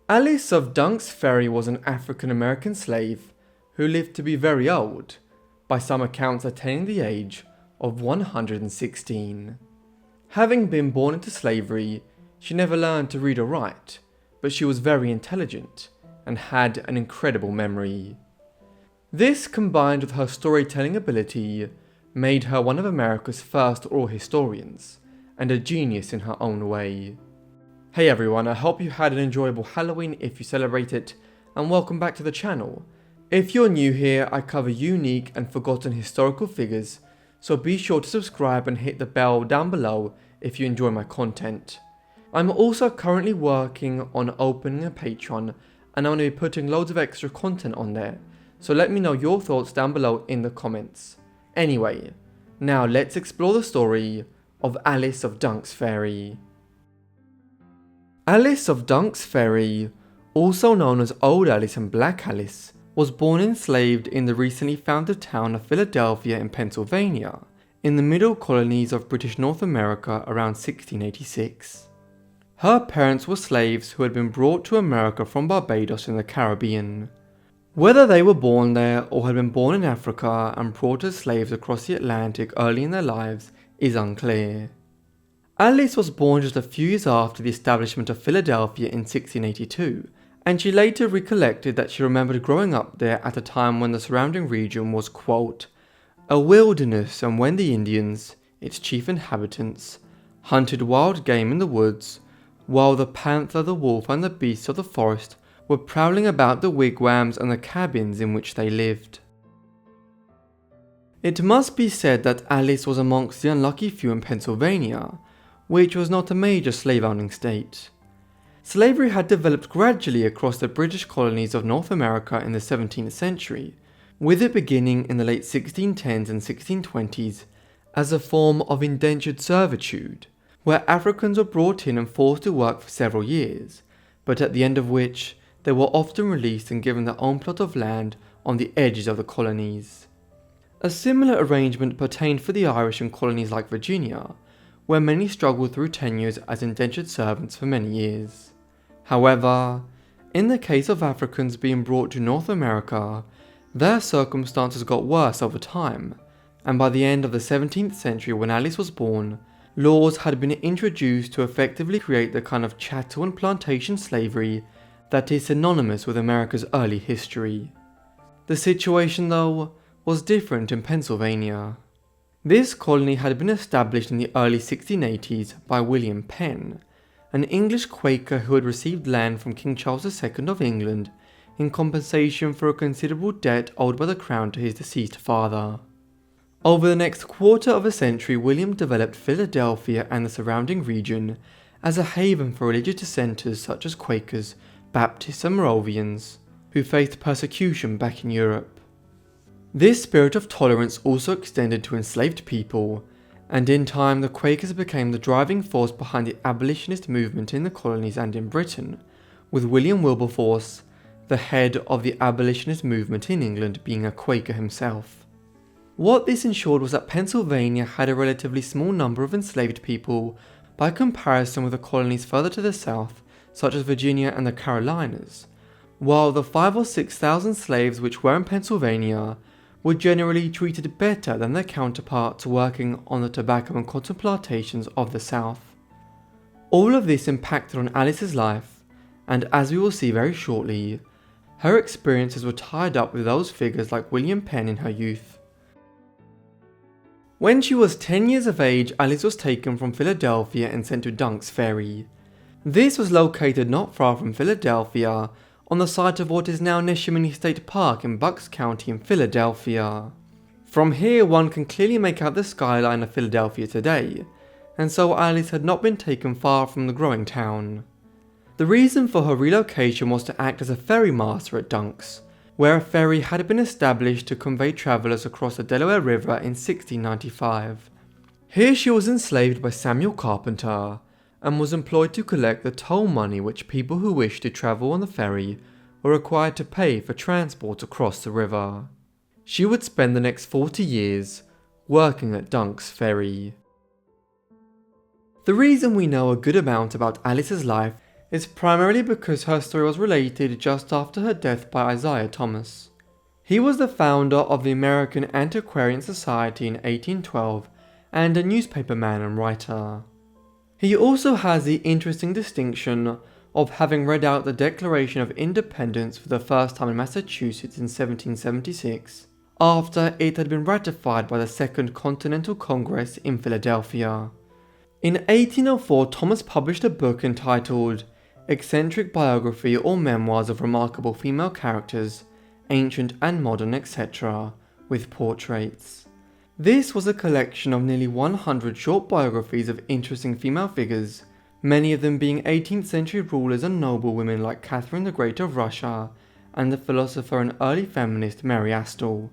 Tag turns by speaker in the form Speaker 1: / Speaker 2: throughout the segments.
Speaker 1: Alice of Dunk's Ferry was an African-American slave who lived to be very old, by some accounts attaining the age of 116. Having been born into slavery, she never learned to read or write, but she was very intelligent and had an incredible memory. This, combined with her storytelling ability, made her one of America's first oral historians, and a genius in her own way. Hey everyone, I hope you had an enjoyable Halloween if you celebrate it, and welcome back to the channel. If you're new here, I cover unique and forgotten historical figures, so be sure to subscribe and hit the bell down below if you enjoy my content. I'm also currently working on opening a Patreon, and I'm going to be putting loads of extra content on there, so let me know your thoughts down below in the comments. Anyway, now let's explore the story of Alice of Dunk's Ferry. Alice of Dunk's Ferry, also known as Old Alice and Black Alice, was born enslaved in the recently founded town of Philadelphia in Pennsylvania, in the middle colonies of British North America around 1686. Her parents were slaves who had been brought to America from Barbados in the Caribbean. Whether they were born there or had been born in Africa and brought as slaves across the Atlantic early in their lives is unclear. Alice was born just a few years after the establishment of Philadelphia in 1682, and she later recollected that she remembered growing up there at a time when the surrounding region was, quote, a wilderness, and when the Indians, its chief inhabitants, hunted wild game in the woods, while the panther, the wolf, and the beasts of the forest were prowling about the wigwams and the cabins in which they lived. It must be said that Alice was amongst the unlucky few in Pennsylvania, which was not a major slave-owning state. Slavery had developed gradually across the British colonies of North America in the 17th century, with it beginning in the late 1610s and 1620s as a form of indentured servitude, where Africans were brought in and forced to work for several years, but at the end of which they were often released and given their own plot of land on the edges of the colonies. A similar arrangement pertained for the Irish in colonies like Virginia, where many struggled through tenures as indentured servants for many years. However, in the case of Africans being brought to North America, their circumstances got worse over time, and by the end of the 17th century when Alice was born, laws had been introduced to effectively create the kind of chattel and plantation slavery that is synonymous with America's early history. The situation, though, was different in Pennsylvania. This colony had been established in the early 1680s by William Penn, an English Quaker who had received land from King Charles II of England in compensation for a considerable debt owed by the crown to his deceased father. Over the next quarter of a century, William developed Philadelphia and the surrounding region as a haven for religious dissenters such as Quakers, Baptists and Moravians, who faced persecution back in Europe. This spirit of tolerance also extended to enslaved people, and in time the Quakers became the driving force behind the abolitionist movement in the colonies and in Britain, with William Wilberforce, the head of the abolitionist movement in England, being a Quaker himself. What this ensured was that Pennsylvania had a relatively small number of enslaved people by comparison with the colonies further to the south, such as Virginia and the Carolinas, while the 5,000 or 6,000 slaves which were in Pennsylvania were generally treated better than their counterparts working on the tobacco and cotton plantations of the South. All of this impacted on Alice's life, and as we will see very shortly, her experiences were tied up with those figures like William Penn in her youth. When she was 10 years of age, Alice was taken from Philadelphia and sent to Dunk's Ferry. This was located not far from Philadelphia, on the site of what is now Neshaminy State Park in Bucks County in Philadelphia. From here one can clearly make out the skyline of Philadelphia today, and so Alice had not been taken far from the growing town. The reason for her relocation was to act as a ferry master at Dunk's, where a ferry had been established to convey travellers across the Delaware River in 1695. Here she was enslaved by Samuel Carpenter, and was employed to collect the toll money which people who wished to travel on the ferry were required to pay for transport across the river. She would spend the next 40 years working at Dunk's Ferry. The reason we know a good amount about Alice's life is primarily because her story was related just after her death by Isaiah Thomas. He was the founder of the American Antiquarian Society in 1812 and a newspaperman and writer. He also has the interesting distinction of having read out the Declaration of Independence for the first time in Massachusetts in 1776, after it had been ratified by the Second Continental Congress in Philadelphia. In 1804, Thomas published a book entitled Eccentric Biography or Memoirs of Remarkable Female Characters, Ancient and Modern, etc., with portraits. This was a collection of nearly 100 short biographies of interesting female figures, many of them being 18th century rulers and noblewomen like Catherine the Great of Russia and the philosopher and early feminist Mary Astle.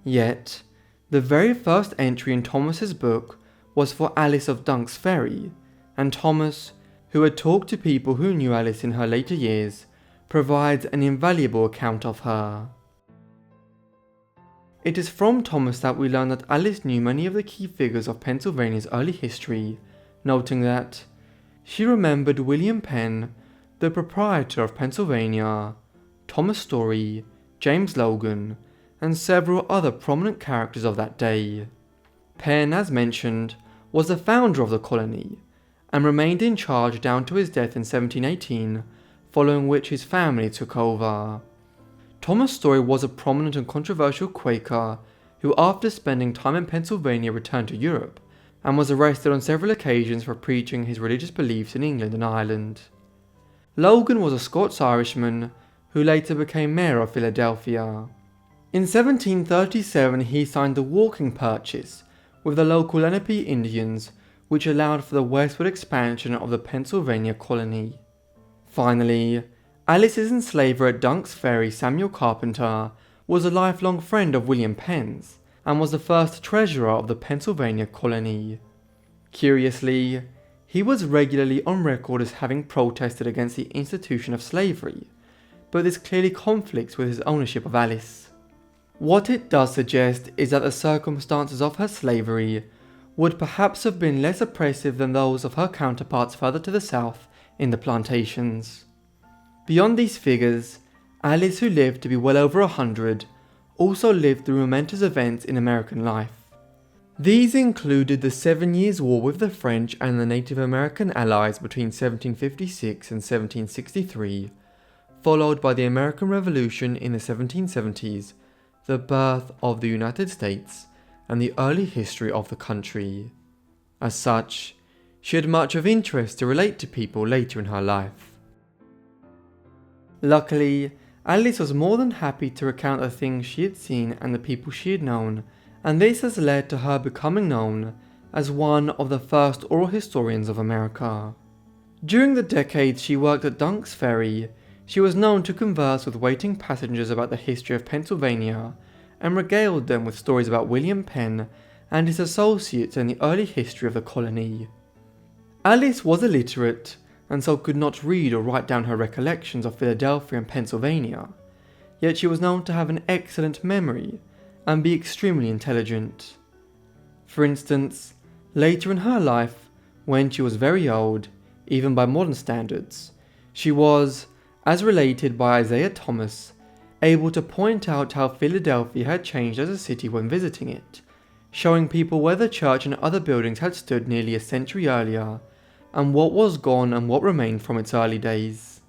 Speaker 1: Yet, the very first entry in Thomas's book was for Alice of Dunk's Ferry, and Thomas, who had talked to people who knew Alice in her later years, provides an invaluable account of her. It is from Thomas that we learn that Alice knew many of the key figures of Pennsylvania's early history, noting that she remembered William Penn, the proprietor of Pennsylvania, Thomas Story, James Logan, and several other prominent characters of that day. Penn, as mentioned, was the founder of the colony, and remained in charge down to his death in 1718, following which his family took over. Thomas Story was a prominent and controversial Quaker who, after spending time in Pennsylvania, returned to Europe, and was arrested on several occasions for preaching his religious beliefs in England and Ireland. Logan was a Scots-Irishman who later became mayor of Philadelphia. In 1737 he signed the walking purchase with the local Lenape Indians, which allowed for the westward expansion of the Pennsylvania colony. Finally, Alice's enslaver at Dunk's Ferry, Samuel Carpenter, was a lifelong friend of William Penn's, and was the first treasurer of the Pennsylvania colony. Curiously, he was regularly on record as having protested against the institution of slavery, but this clearly conflicts with his ownership of Alice. What it does suggest is that the circumstances of her slavery would perhaps have been less oppressive than those of her counterparts further to the south in the plantations. Beyond these figures, Alice, who lived to be well over 100, also lived through momentous events in American life. These included the 7 Years' War with the French and the Native American allies between 1756 and 1763, followed by the American Revolution in the 1770s, the birth of the United States, and the early history of the country. As such, she had much of interest to relate to people later in her life. Luckily, Alice was more than happy to recount the things she had seen and the people she had known, and this has led to her becoming known as one of the first oral historians of America. During the decades she worked at Dunk's Ferry, she was known to converse with waiting passengers about the history of Pennsylvania, and regaled them with stories about William Penn and his associates in the early history of the colony. Alice was illiterate, and so could not read or write down her recollections of Philadelphia and Pennsylvania, yet she was known to have an excellent memory and be extremely intelligent. For instance, later in her life, when she was very old, even by modern standards, she was, as related by Isaiah Thomas, able to point out how Philadelphia had changed as a city when visiting it, showing people where the church and other buildings had stood nearly a century earlier, and what was gone and what remained from its early days.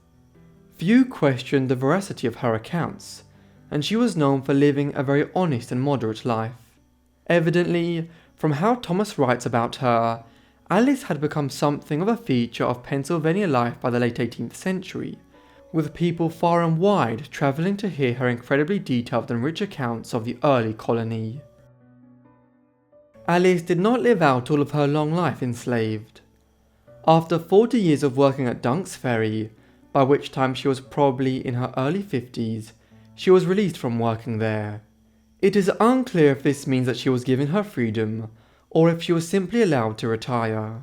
Speaker 1: Few questioned the veracity of her accounts, and she was known for living a very honest and moderate life. Evidently, from how Thomas writes about her, Alice had become something of a feature of Pennsylvania life by the late 18th century, with people far and wide travelling to hear her incredibly detailed and rich accounts of the early colony. Alice did not live out all of her long life enslaved. After 40 years of working at Dunk's Ferry, by which time she was probably in her early 50s, she was released from working there. It is unclear if this means that she was given her freedom, or if she was simply allowed to retire.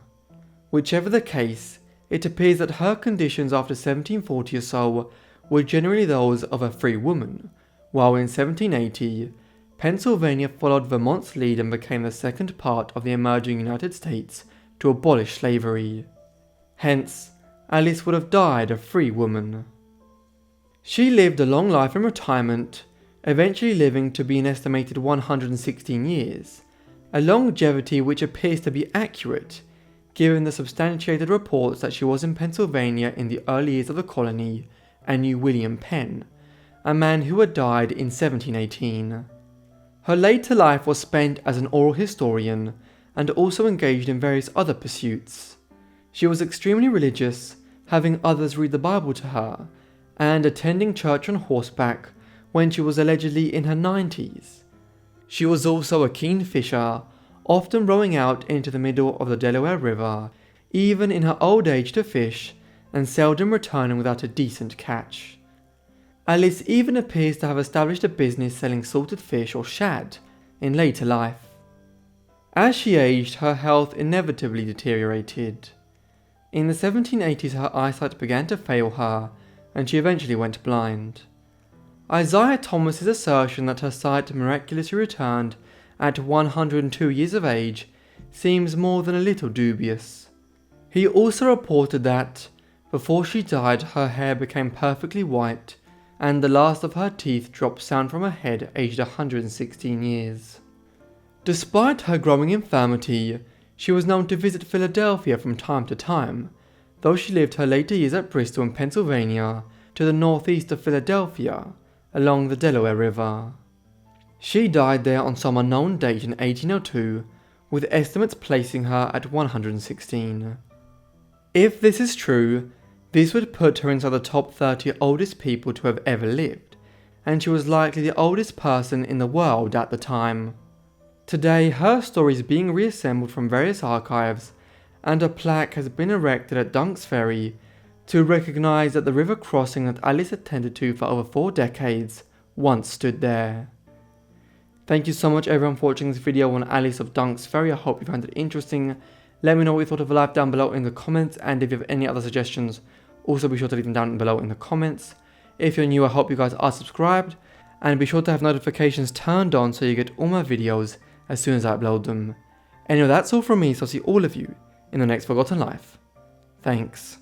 Speaker 1: Whichever the case, it appears that her conditions after 1740 or so were generally those of a free woman, while in 1780, Pennsylvania followed Vermont's lead and became the second part of the emerging United States to abolish slavery. Hence, Alice would have died a free woman. She lived a long life in retirement, eventually living to be an estimated 116 years, a longevity which appears to be accurate, given the substantiated reports that she was in Pennsylvania in the early years of the colony and knew William Penn, a man who had died in 1718. Her later life was spent as an oral historian and also engaged in various other pursuits. She was extremely religious, having others read the Bible to her, and attending church on horseback when she was allegedly in her 90s. She was also a keen fisher, often rowing out into the middle of the Delaware River, even in her old age to fish, and seldom returning without a decent catch. Alice even appears to have established a business selling salted fish or shad in later life. As she aged, her health inevitably deteriorated. In the 1780s, her eyesight began to fail her, and she eventually went blind. Isaiah Thomas's assertion that her sight miraculously returned at 102 years of age seems more than a little dubious. He also reported that, before she died, her hair became perfectly white, and the last of her teeth dropped sound from her head aged 116 years. Despite her growing infirmity, she was known to visit Philadelphia from time to time, though she lived her later years at Bristol in Pennsylvania, to the northeast of Philadelphia, along the Delaware River. She died there on some unknown date in 1802, with estimates placing her at 116. If this is true, this would put her inside the top 30 oldest people to have ever lived, and she was likely the oldest person in the world at the time. Today, her story is being reassembled from various archives, and a plaque has been erected at Dunk's Ferry to recognise that the river crossing that Alice attended to for over 4 decades once stood there. Thank you so much everyone for watching this video on Alice of Dunk's Ferry. I hope you found it interesting. Let me know what you thought of the life down below in the comments, and if you have any other suggestions, also be sure to leave them down below in the comments. If you're new, I hope you guys are subscribed, and be sure to have notifications turned on so you get all my videos as soon as I upload them. Anyway, that's all from me, so I'll see all of you in the next Forgotten Life. Thanks.